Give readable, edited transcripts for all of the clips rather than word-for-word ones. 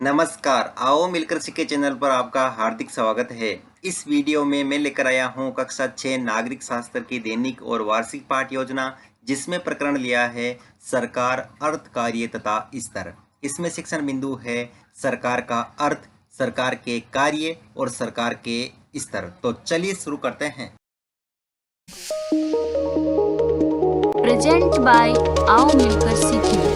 नमस्कार, आओ मिलकर सीखे चैनल पर आपका हार्दिक स्वागत है। इस वीडियो में मैं लेकर आया हूँ कक्षा 6 नागरिक शास्त्र की दैनिक और वार्षिक पाठ योजना, जिसमें प्रकरण लिया है सरकार, अर्थ, कार्य तथा स्तर। इसमें शिक्षण बिंदु है सरकार का अर्थ, सरकार के कार्य और सरकार के स्तर। तो चलिए शुरू करते हैं। प्रेजेंट बाय आओ मिलकर सीखें।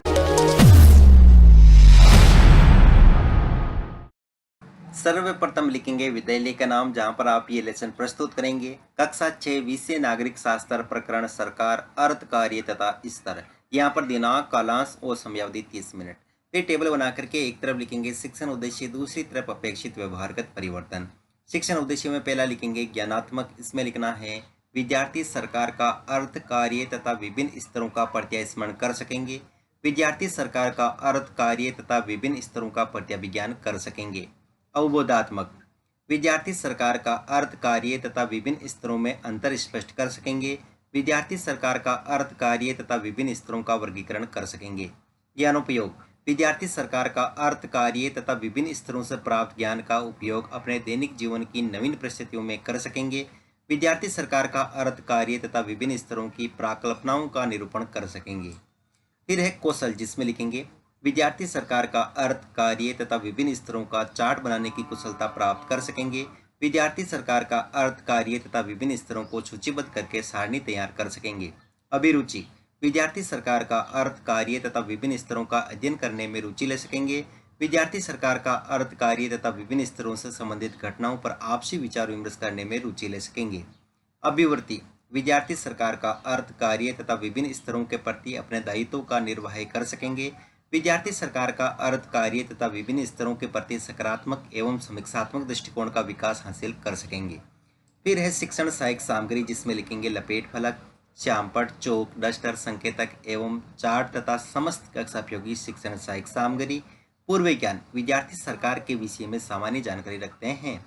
सर्वप्रथम लिखेंगे विद्यालय का नाम, जहां पर आप ये लेसन प्रस्तुत करेंगे। कक्षा 6 विषय नागरिक शास्त्र, प्रकरण सरकार, अर्थ, कार्य तथा स्तर। यहाँ पर दिनांक, कालांश और समयावधि 30 मिनट। फिर टेबल बना करके एक तरफ लिखेंगे शिक्षण उद्देश्य, दूसरी तरफ अपेक्षित व्यवहारगत परिवर्तन। शिक्षण उद्देश्य में पहला लिखेंगे ज्ञानात्मक। इसमें लिखना है विद्यार्थी सरकार का अर्थ, कार्य तथा विभिन्न स्तरों का प्रत्यास्मरण कर सकेंगे। विद्यार्थी सरकार का अर्थ, कार्य तथा विभिन्न स्तरों का प्रत्याविज्ञान कर सकेंगे। अवबोधात्मक, विद्यार्थी सरकार का अर्थ, कार्य तथा विभिन्न स्तरों में अंतर स्पष्ट कर सकेंगे। विद्यार्थी सरकार का अर्थ, कार्य तथा विभिन्न स्तरों का वर्गीकरण कर सकेंगे। ज्ञानोपयोग, विद्यार्थी सरकार का अर्थ, कार्य तथा विभिन्न स्तरों से प्राप्त ज्ञान का उपयोग अपने दैनिक जीवन की नवीन परिस्थितियों में कर सकेंगे। विद्यार्थी सरकार का अर्थ, कार्य तथा विभिन्न स्तरों की प्राकल्पनाओं का निरूपण कर सकेंगे। फिर है कौशल, जिसमें लिखेंगे विद्यार्थी सरकार का अर्थ, कार्य तथा विभिन्न स्तरों का चार्ट बनाने की कुशलता प्राप्त कर सकेंगे। विद्यार्थी सरकार का अर्थ, कार्य तथा विभिन्न स्तरों को सूचीबद्ध करके सारणी तैयार कर सकेंगे। अभिरुचि, विद्यार्थी सरकार का अर्थ, कार्य तथा विभिन्न स्तरों का अध्ययन करने में रुचि ले सकेंगे। विद्यार्थी सरकार का अर्थ, कार्य तथा विभिन्न स्तरों से संबंधित घटनाओं पर आपसी विचार विमर्श करने में रुचि ले सकेंगे। अभिवृत्ति, विद्यार्थी सरकार का अर्थ, कार्य तथा विभिन्न स्तरों के प्रति अपने दायित्वों का निर्वाह कर सकेंगे। विद्यार्थी सरकार का अर्थ, कार्य तथा विभिन्न स्तरों के प्रति सकारात्मक एवं समीक्षात्मक दृष्टिकोण का विकास हासिल कर सकेंगे। फिर है शिक्षण सहायक सामग्री, जिसमें लिखेंगे लपेट फलक, श्यामपट, चौक, डस्टर, संकेतक एवं चार्ट तथा समस्त कक्षा उपयोगी शिक्षण सहायक सामग्री। पूर्व ज्ञान, विद्यार्थी सरकार के विषय में सामान्य जानकारी रखते हैं।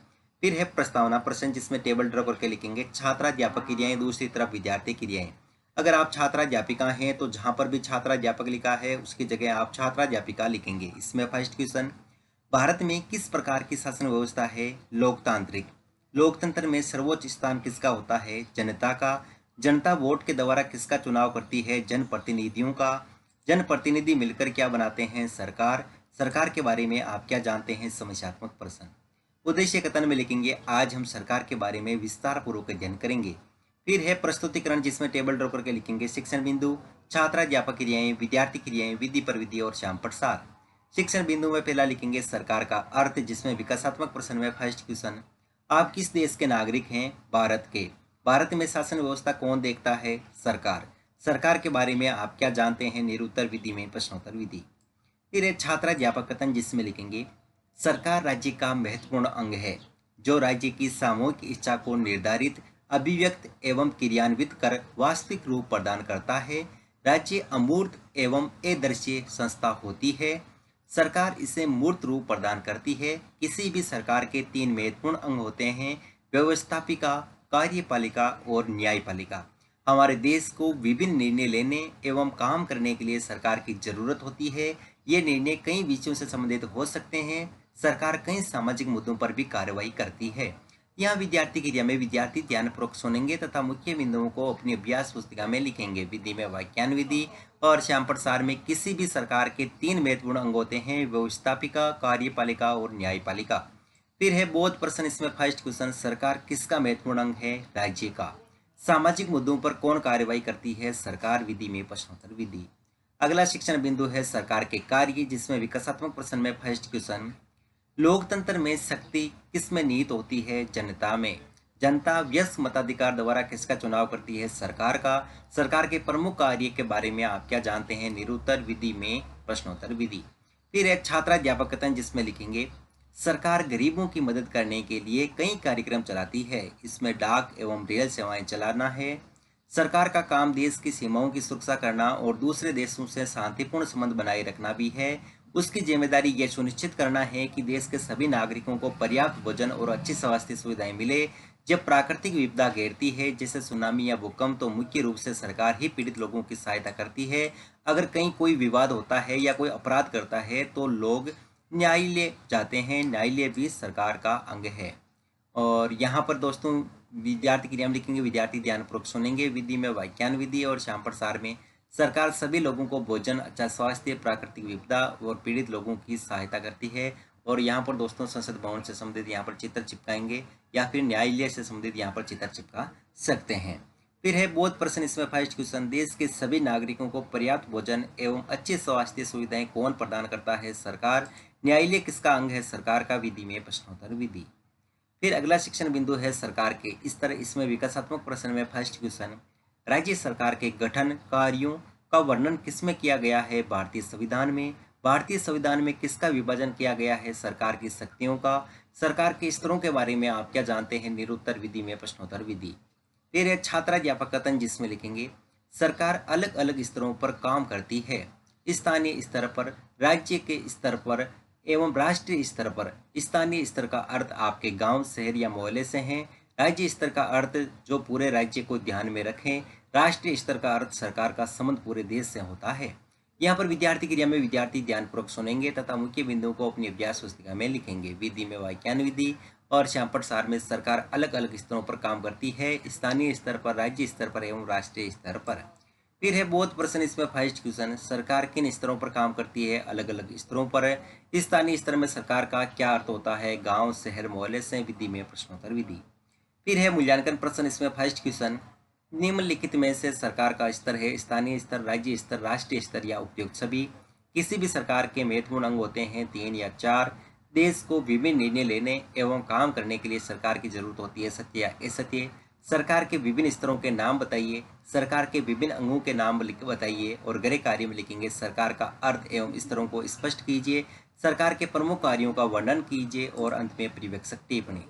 फिर है प्रस्तावना प्रश्न, जिसमें टेबल ड्रॉ करके लिखेंगे छात्राध्यापक क्रियाएं, दूसरी तरफ विद्यार्थी क्रियाएं। अगर आप छात्राध्यापिका हैं तो जहां पर भी छात्राध्यापक लिखा है उसकी जगह आप छात्राध्यापिका लिखेंगे। इसमें फर्स्ट क्वेश्चन, भारत में किस प्रकार की शासन व्यवस्था है? लोकतांत्रिक। लोकतंत्र में सर्वोच्च स्थान किसका होता है? जनता का। जनता वोट के द्वारा किसका चुनाव करती है? जनप्रतिनिधियों का। जनप्रतिनिधि मिलकर क्या बनाते हैं? सरकार। सरकार के बारे में आप क्या जानते हैं? समस्यात्मक प्रश्न। उद्देश्य कथन में लिखेंगे आज हम सरकार के बारे में विस्तार पूर्वक अध्ययन करेंगे। फिर है प्रस्तुतिकरण, जिसमें टेबल ड्रॉ करके लिखेंगे शिक्षण बिंदु, छात्राध्यापक क्रियाएं, विद्यार्थी क्रियाएं, विधि प्रविधि और श्यामपट सार। शिक्षण बिंदु में पहला लिखेंगे सरकार का अर्थ, जिसमें विकासात्मक प्रश्न में फर्स्ट क्वेश्चन, आप किस देश के नागरिक हैं? भारत के। भारत में शासन व्यवस्था कौन देखता है? सरकार। सरकार के बारे में आप क्या जानते हैं? निरुत्तर विधि में प्रश्नोत्तर विधि। फिर है छात्राध्यापक कथन, जिसमें लिखेंगे सरकार राज्य का महत्वपूर्ण अंग है, जो राज्य की सामूहिक इच्छा को निर्धारित, अभिव्यक्त एवं क्रियान्वित कर वास्तविक रूप प्रदान करता है। राज्य अमूर्त एवं अदृश्य संस्था होती है, सरकार इसे मूर्त रूप प्रदान करती है। किसी भी सरकार के 3 महत्वपूर्ण अंग होते हैं, व्यवस्थापिका, कार्यपालिका और न्यायपालिका। हमारे देश को विभिन्न निर्णय लेने एवं काम करने के लिए सरकार की जरूरत होती है। ये निर्णय कई विषयों से संबंधित हो सकते हैं। सरकार कई सामाजिक मुद्दों पर भी कार्रवाई करती है। यहाँ विद्यार्थी क्रिया में विद्यार्थी ध्यानपूर्वक सुनेंगे तथा मुख्य बिंदुओं को अपनी अभ्यास पुस्तिका में लिखेंगे। विधि में व्याख्यान विधि और श्यामपट सार में किसी भी सरकार के 3 महत्वपूर्ण अंग होते हैं, व्यवस्थापिका, कार्यपालिका और न्यायपालिका। फिर है बोध प्रश्न, इसमें फर्स्ट क्वेश्चन, सरकार किसका महत्वपूर्ण अंग है? राज्य का। सामाजिक मुद्दों पर कौन कार्रवाई करती है? सरकार। विधि में प्रश्नोत्तर विधि। अगला शिक्षण बिंदु है सरकार के कार्य, जिसमें विकासात्मक प्रश्न में फर्स्ट क्वेश्चन, लोकतंत्र में शक्ति किस में निहित होती है? जनता में। जनता व्यस्क मताधिकार द्वारा किसका चुनाव करती है? सरकार का। सरकार के प्रमुख कार्य के बारे में आप क्या जानते हैं? निरुत्तर विधि में प्रश्नोत्तर विधि। फिर एक छात्राध्यापक कथन, जिसमें लिखेंगे सरकार गरीबों की मदद करने के लिए कई कार्यक्रम चलाती है, इसमें डाक एवं रेल सेवाएं चलाना है। सरकार का काम देश की सीमाओं की सुरक्षा करना और दूसरे देशों से शांतिपूर्ण संबंध बनाए रखना भी है। उसकी जिम्मेदारी यह सुनिश्चित करना है कि देश के सभी नागरिकों को पर्याप्त भोजन और अच्छी स्वास्थ्य सुविधाएं मिले। जब प्राकृतिक विपदा घेरती है जैसे सुनामी या भूकंप, तो मुख्य रूप से सरकार ही पीड़ित लोगों की सहायता करती है। अगर कहीं कोई विवाद होता है या कोई अपराध करता है तो लोग न्यायालय जाते हैं, न्यायालय भी सरकार का अंग है। और यहाँ पर दोस्तों विद्यार्थी क्रिया में लिखेंगे, विद्यार्थी ध्यानपूर्वक सुनेंगे। विधि में व्याख्यान विधि और श्याम प्रसार में सरकार सभी लोगों को भोजन, अच्छा स्वास्थ्य, प्राकृतिक विपदा और पीड़ित लोगों की सहायता करती है। और यहाँ पर दोस्तों संसद भवन से संबंधित यहाँ पर चित्र चिपकाएंगे या फिर न्यायालय से संबंधित यहाँ पर चित्र चिपका सकते हैं। फिर है बोध प्रश्न, इसमें फर्स्ट क्वेश्चन, देश के सभी नागरिकों को पर्याप्त भोजन एवं अच्छी स्वास्थ्य सुविधाएं कौन प्रदान करता है? सरकार। न्यायालय किसका अंग है? सरकार का। विधि में प्रश्नोत्तर विधि। फिर अगला शिक्षण बिंदु है सरकार के स्तर। इसमें विकासात्मक प्रश्न में फर्स्ट क्वेश्चन, राज्य सरकार के गठन कार्यों का वर्णन किसमें किया गया है? भारतीय संविधान में। भारतीय संविधान में किसका विभाजन किया गया है? सरकार की शक्तियों का। सरकार के स्तरों के बारे में आप क्या जानते हैं? निरुत्तर विधि में प्रश्नोत्तर विधि। फिर है छात्राध्यापक कथन, जिसमें लिखेंगे सरकार अलग अलग स्तरों पर काम करती है, स्थानीय स्तर पर, राज्य के स्तर पर एवं राष्ट्रीय स्तर पर। स्थानीय स्तर का अर्थ आपके गांव, शहर या मोहल्ले से है। राज्य स्तर का अर्थ जो पूरे राज्य को ध्यान में रखें। राष्ट्रीय स्तर का अर्थ सरकार का संबंध पूरे देश से होता है। यहाँ पर विद्यार्थी क्रिया में विद्यार्थी ध्यानपूर्वक सुनेंगे तथा मुख्य बिंदुओं को अपनी अभ्यास पुस्तिका में लिखेंगे। विधि में व्याख्यान विधि और श्याम प्रसार में सरकार अलग अलग स्तरों पर काम करती है, स्थानीय स्तर पर, राज्य स्तर पर एवं राष्ट्रीय स्तर पर। फिर है बोध प्रश्न, इसमें फर्स्ट क्वेश्चन, सरकार किन स्तरों पर काम करती है? अलग अलग स्तरों पर। स्थानीय स्तर में सरकार का क्या अर्थ होता है? गांव, शहर, मोहल्ले से। विधि में प्रश्नोत्तर विधि। फिर है मूल्यांकन प्रश्न, इसमें फर्स्ट क्वेश्चन, निम्नलिखित में से सरकार का स्तर है स्थानीय स्तर, राज्य स्तर, राष्ट्रीय स्तर या उपयुक्त सभी। किसी भी सरकार के महत्वपूर्ण अंग होते हैं 3 या 4। देश को विभिन्न निर्णय लेने एवं काम करने के लिए सरकार की जरूरत होती है, सत्य या असत्य। सरकार के विभिन्न स्तरों के नाम बताइए। सरकार के विभिन्न अंगों के नाम बताइए और गृह कार्य में लिखेंगे सरकार का अर्थ एवं स्तरों को स्पष्ट कीजिए। सरकार के प्रमुख कार्यों का वर्णन कीजिए और अंत में पर्यवेक्षक टिप्पणी।